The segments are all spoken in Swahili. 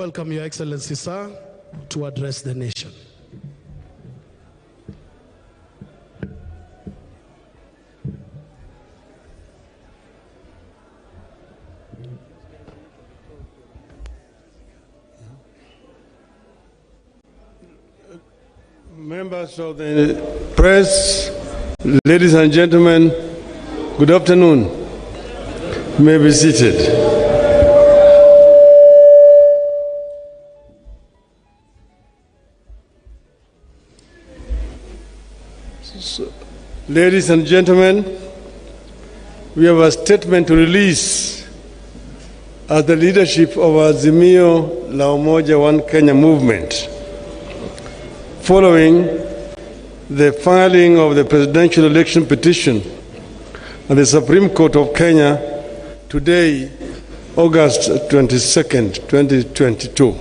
welcome Your Excellency, sir, to address the nation. Members of the press, ladies and gentlemen, good afternoon. You may be seated. Ladies and gentlemen, we have a statement to release as the leadership of Azimio la Umoja One Kenya movement, following the filing of the presidential election petition at the Supreme Court of Kenya today, August 22nd, 2022.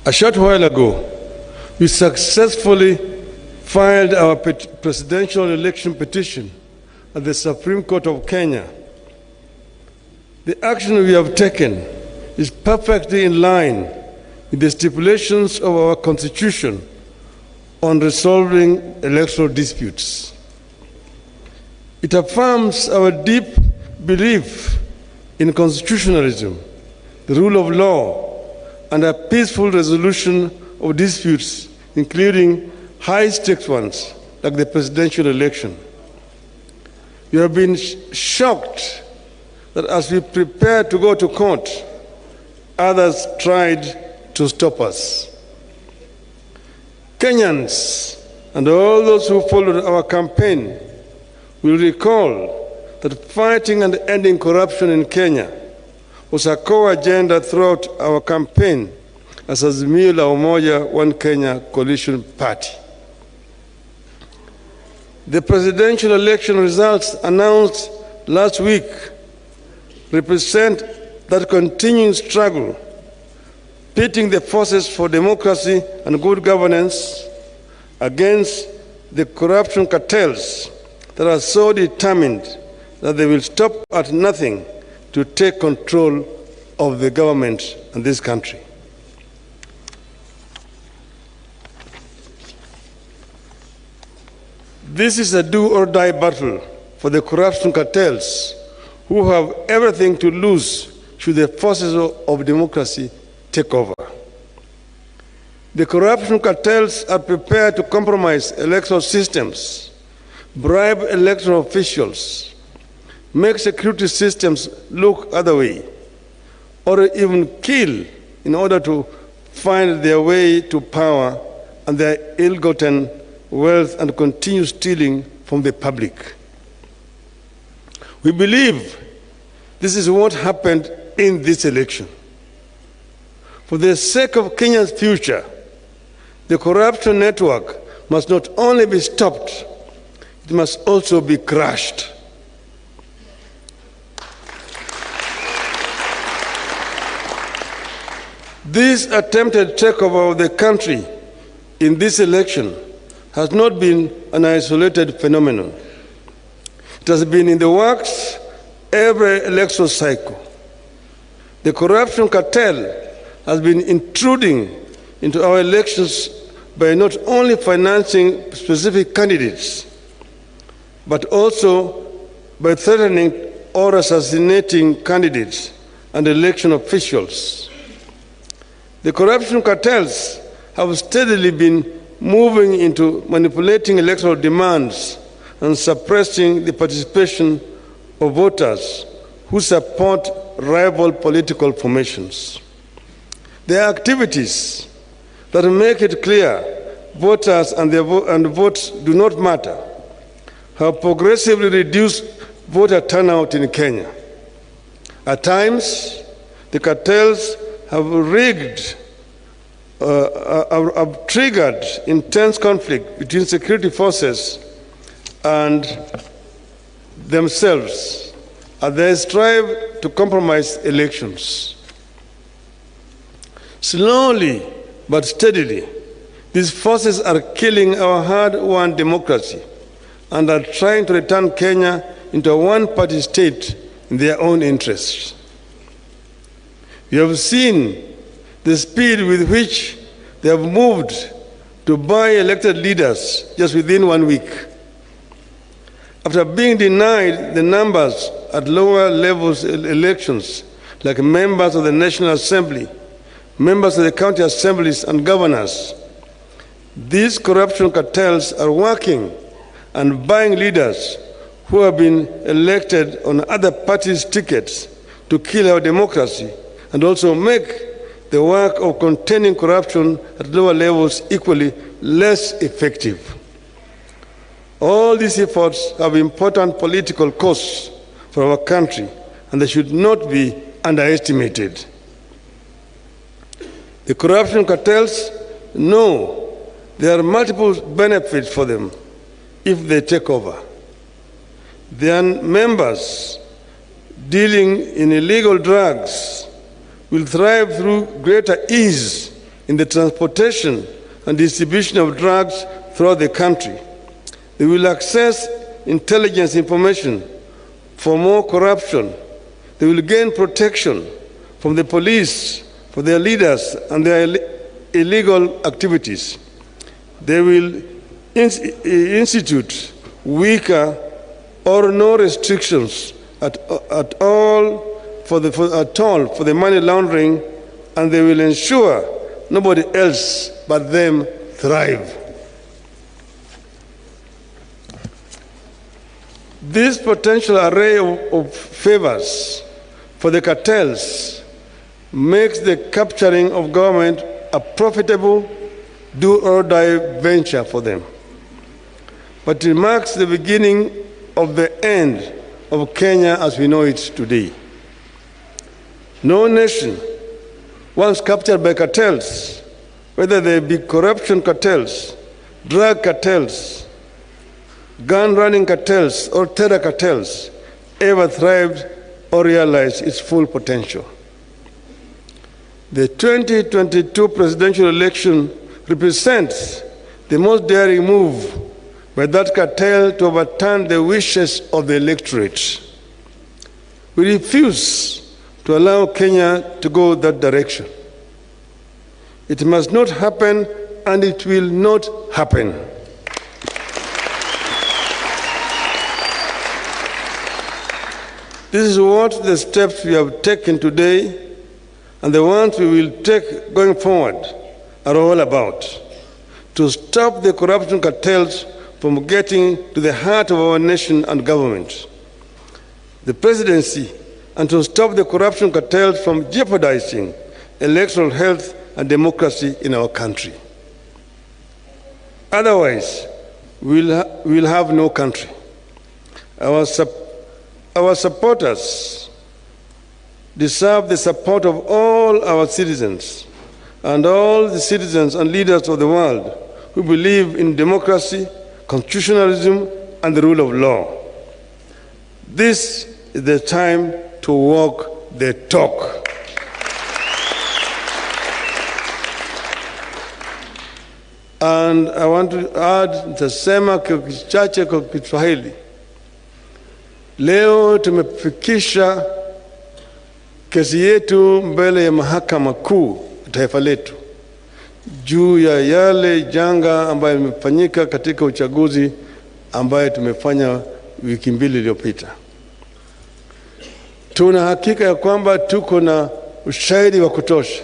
A short while ago, we successfully filed our presidential election petition at the Supreme Court of Kenya. The action we have taken is perfectly in line with the stipulations of our Constitution on resolving electoral disputes. It affirms our deep belief in constitutionalism, the rule of law, and a peaceful resolution of disputes, including high-stakes ones like the presidential election. You have been shocked that as we prepare to go to court, others tried to stop us. Kenyans and all those who followed our campaign will recall that fighting and ending corruption in Kenya was a core agenda throughout our campaign as Azimio la Umoja One Kenya coalition party. The presidential election results announced last week represent that continuing struggle, pitting the forces for democracy and good governance against the corruption cartels that are so determined that they will stop at nothing to take control of the government in this country. This is a do-or-die battle for the corruption cartels who have everything to lose should the forces of democracy take over. The corruption cartels are prepared to compromise electoral systems, bribe electoral officials, make security systems look other way, or even kill in order to find their way to power and their ill-gotten wealth and continue stealing from the public. We believe this is what happened in this election. For the sake of Kenya's future, the corruption network must not only be stopped, it must also be crushed. This attempted takeover of the country in this election has not been an isolated phenomenon. It has been in the works every electoral cycle. The corruption cartel has been intruding into our elections by not only financing specific candidates, but also by threatening or assassinating candidates and election officials. The corruption cartels have steadily been moving into manipulating electoral demands and suppressing the participation of voters who support rival political formations. Their activities that make it clear voters and votes do not matter have progressively reduced voter turnout in Kenya. At times, the cartels have have triggered intense conflict between security forces and themselves as they strive to compromise elections. Slowly but steadily, these forces are killing our hard-won democracy and are trying to return Kenya into a one-party state in their own interests. You have seen the speed with which they have moved to buy elected leaders just within 1 week. After being denied the numbers at lower levels elections, like members of the National Assembly, members of the county assemblies, and governors, these corruption cartels are working and buying leaders who have been elected on other parties' tickets to kill our democracy and also make the work of containing corruption at lower levels equally less effective. All these efforts have important political costs for our country, and they should not be underestimated. The corruption cartels know there are multiple benefits for them if they take over. Their members dealing in illegal drugs will thrive through greater ease in the transportation and distribution of drugs throughout the country. They will access intelligence information for more corruption. They will gain protection from the police for their leaders and their illegal activities. They will institute weaker or no restrictions at all for the money laundering, and they will ensure nobody else but them thrive. This potential array of favors for the cartels makes the capturing of government a profitable do-or-die venture for them. But it marks the beginning of the end of Kenya as we know it today. No nation, once captured by cartels, whether they be corruption cartels, drug cartels, gun-running cartels, or terror cartels, ever thrived or realized its full potential. The 2022 presidential election represents the most daring move by that cartel to overturn the wishes of the electorate. We refuse to allow Kenya to go that direction. It must not happen, and it will not happen. This is what the steps we have taken today and the ones we will take going forward are all about, to stop the corruption cartels from getting to the heart of our nation and government, the presidency, and to stop the corruption cartels from jeopardizing electoral health and democracy in our country. Otherwise, we'll have no country. Our supporters deserve the support of all our citizens and all the citizens and leaders of the world who believe in democracy, constitutionalism, and the rule of law. This is the time to walk the talk. And I want to add, nitasema kichache kwa Kiswahili. Leo tumefikisha kesi yetu mbele ya mahakama kuu taifa letu juu ya yale janga ambayo imefanyika katika uchaguzi ambayo tumefanya wiki mbili iliyopita. Tuna hakika ya kwamba tuko na ushahidi wa kutosha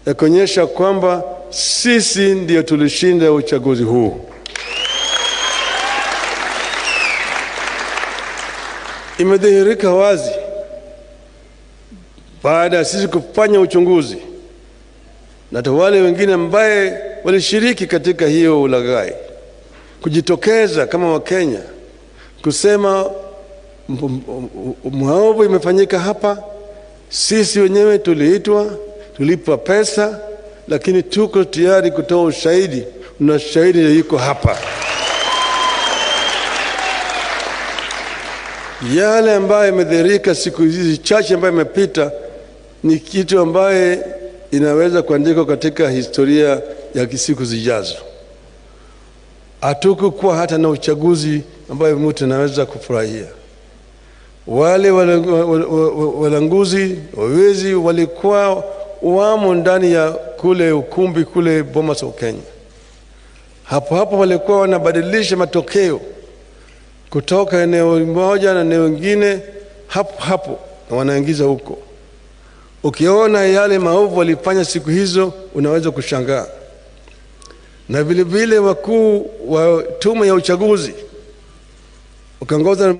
ya kuonyesha kwamba sisi ndio tulishinda uchaguzi huu. Imedhihirika wazi baada ya sisi kufanya uchunguzi na wale wengine ambaye walishiriki katika hiyo ulaghai kujitokeza kama Wakenya kusema maovu imefanyika hapa, sisi wenyewe tuliitwa, tulipa pesa, lakini tuko tayari kutoa ushahidi, na shahidi yuko hapa. Yale ambaye imedhihirika siku hizi chache ambaye imepita ni kitu ambaye inaweza kuandikwa katika historia ya siku zijazo. Hatukuwa hata na uchaguzi ambaye mtu anaweza kufurahia. wale walanguzi, wawezi walikuwa wamo ndani ya kule ukumbi kule Bomas of Kenya. Hapo walikuwa wanabadilisha matokeo kutoka eneo moja na eneo lingine hapo na wanaingiza huko. Ukiona yale maovu walifanya siku hizo unaweza kushangaa. Na vile vile wakuu wa tume ya uchaguzi ukaongoza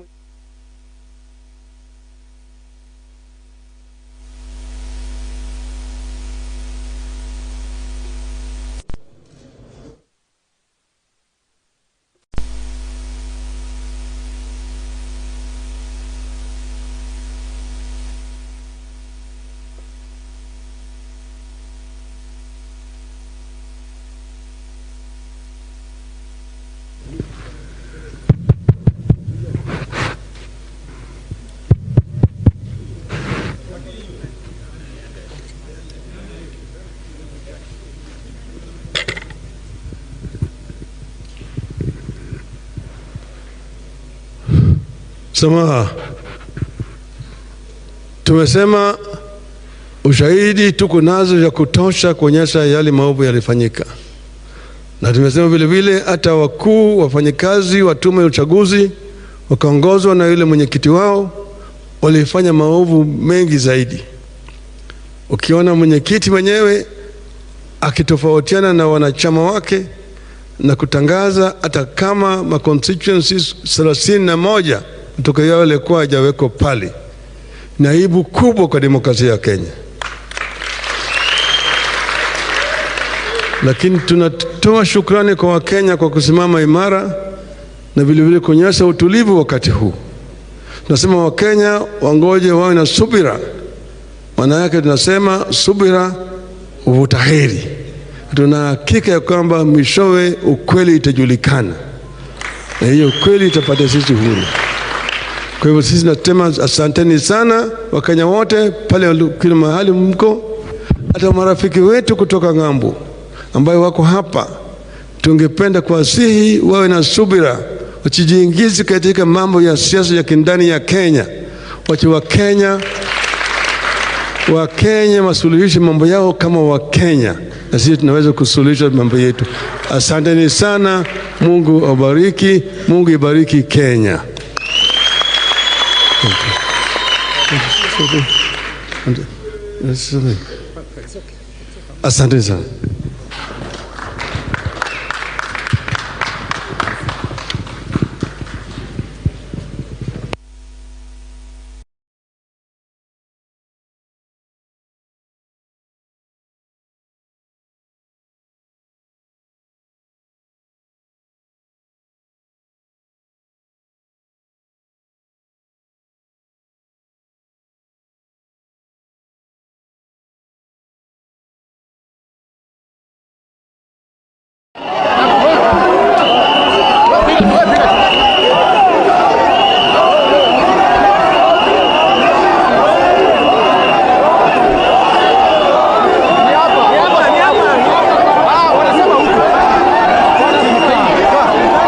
samaha. Tumesema ushahidi tuko nazo ya kutosha kuonyesha yale maovu yalifanyika. Na tumesema vile vile hata wakuu wafanyikazi wa tume ya uchaguzi wakaongozwa na yule mwenyekiti wao walifanya maovu mengi zaidi. Ukiona mwenyekiti mwenyewe akitofautiana na wanachama wake na kutangaza hata kama ma constituencies 31 kutoka yao yalikuwa hajawekwa pale, na aibu kubwa kwa demokrasia ya Kenya. Lakini tunatoa shukrani kwa Wakenya kwa kusimama imara na vile vile kuonyesha utulivu wakati huu. Tunasema Wakenya wangoje wawe na subira. Maana yake tunasema subira huvuta heri. Tuna hakika ya kwamba mwishowe ukweli itajulikana, na hiyo ukweli itapata sisi huru. Kwa hivyo sisi nasema asanteni sana Wakenya wote pale kila mahali mko, hata marafiki wetu kutoka ng'ambo ambayo wako hapa. Tungependa kuwasihi wawe na subira, wasijiingize katika mambo ya siasa ya kindani ya Kenya. Wacha Wakenya wasuluhishe mambo yao kama Wakenya, na sisi tunaweza kusuluhisha mambo yetu. Asanteni sana. Mungu awabariki. Mungu ibariki Kenya. Asante sana.